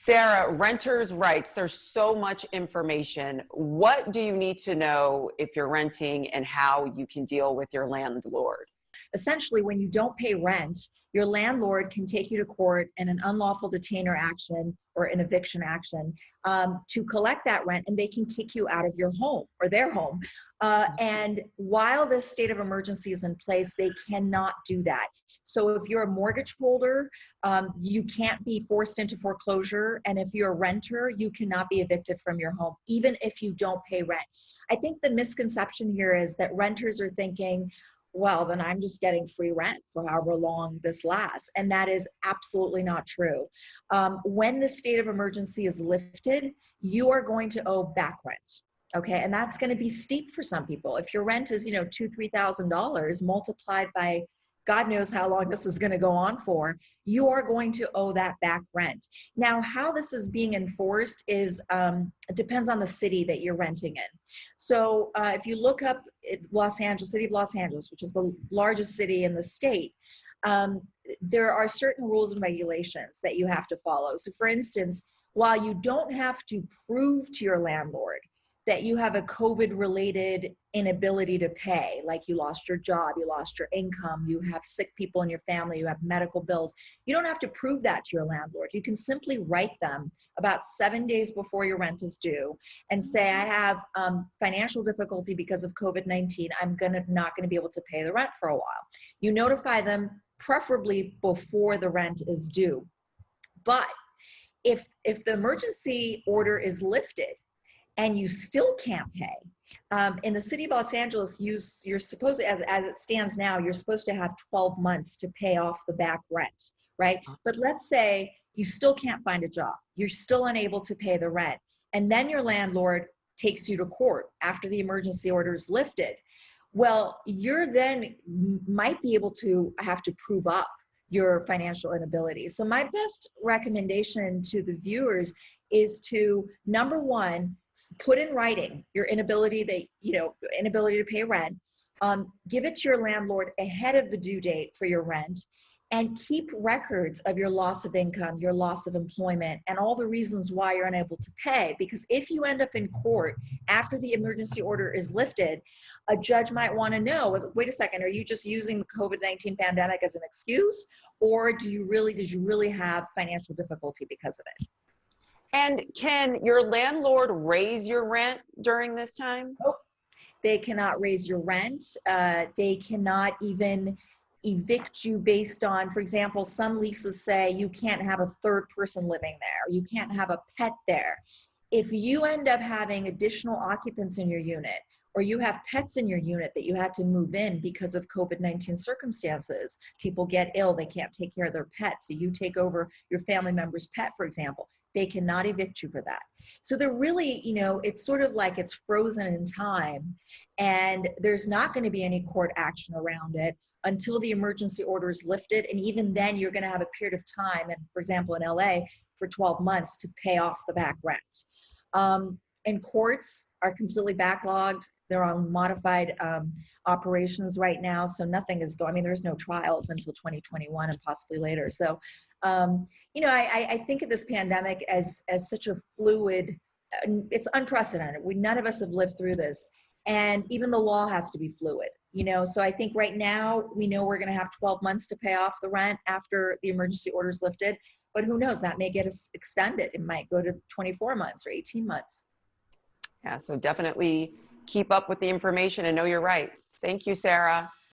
Sarah, renters' rights, there's so much information. What do you need to know if you're renting and how you can deal with your landlord? Essentially, when you don't pay rent, your landlord can take you to court in an unlawful detainer action or an eviction action to collect that rent, and they can kick you out of your home or their home. And while this state of emergency is in place, they cannot do that. So if you're a mortgage holder, you can't be forced into foreclosure. And if you're a renter, you cannot be evicted from your home, even if you don't pay rent. I think the misconception here is that renters are thinking, well, then I'm just getting free rent for however long this lasts. And that is absolutely not true. When the state of emergency is lifted, you are going to owe back rent. Okay, and that's going to be steep for some people. If your rent is, $2,000, $3,000 multiplied by God knows how long this is going to go on for, you are going to owe that back rent. Now, how this is being enforced is, it depends on the city that you're renting in. So if you look up Los Angeles, city of Los Angeles, which is the largest city in the state, there are certain rules and regulations that you have to follow. So for instance, while you don't have to prove to your landlord that you have a COVID-related inability to pay, like you lost your job, you lost your income, you have sick people in your family, you have medical bills. You don't have to prove that to your landlord. You can simply write them about 7 days before your rent is due and say, I have financial difficulty because of COVID-19. I'm not gonna be able to pay the rent for a while. You notify them preferably before the rent is due. But if the emergency order is lifted, and you still can't pay. In the city of Los Angeles, you're supposed to, as it stands now, you're supposed to have 12 months to pay off the back rent, right? But let's say you still can't find a job. You're still unable to pay the rent. And then your landlord takes you to court after the emergency order is lifted. Well, you're then might be able to have to prove up your financial inability. So my best recommendation to the viewers is to, number one, put in writing your inability to pay rent. Give it to your landlord ahead of the due date for your rent, and keep records of your loss of income, your loss of employment, and all the reasons why you're unable to pay. Because if you end up in court after the emergency order is lifted, a judge might want to know, wait a second, are you just using the COVID-19 pandemic as an excuse, or did you really have financial difficulty because of it? And can your landlord raise your rent during this time? Nope. They cannot raise your rent. They cannot even evict you based on, for example, some leases say you can't have a third person living there. You can't have a pet there. If you end up having additional occupants in your unit, or you have pets in your unit that you had to move in because of COVID-19 circumstances, people get ill, they can't take care of their pets, so you take over your family member's pet, for example, they cannot evict you for that. So they're really, it's sort of like it's frozen in time, and there's not going to be any court action around it until the emergency order is lifted. And even then, you're going to have a period of time, and for example, in LA, for 12 months to pay off the back rent. And courts are completely backlogged. They're on modified operations right now, so nothing is going. I mean, there's no trials until 2021 and possibly later. So, I think of this pandemic as such a fluid. It's unprecedented. None of us have lived through this, and even the law has to be fluid. So I think right now we know we're going to have 12 months to pay off the rent after the emergency order is lifted. But who knows? That may get extended. It might go to 24 months or 18 months. Yeah. So definitely keep up with the information and know your rights. Thank you, Sarah.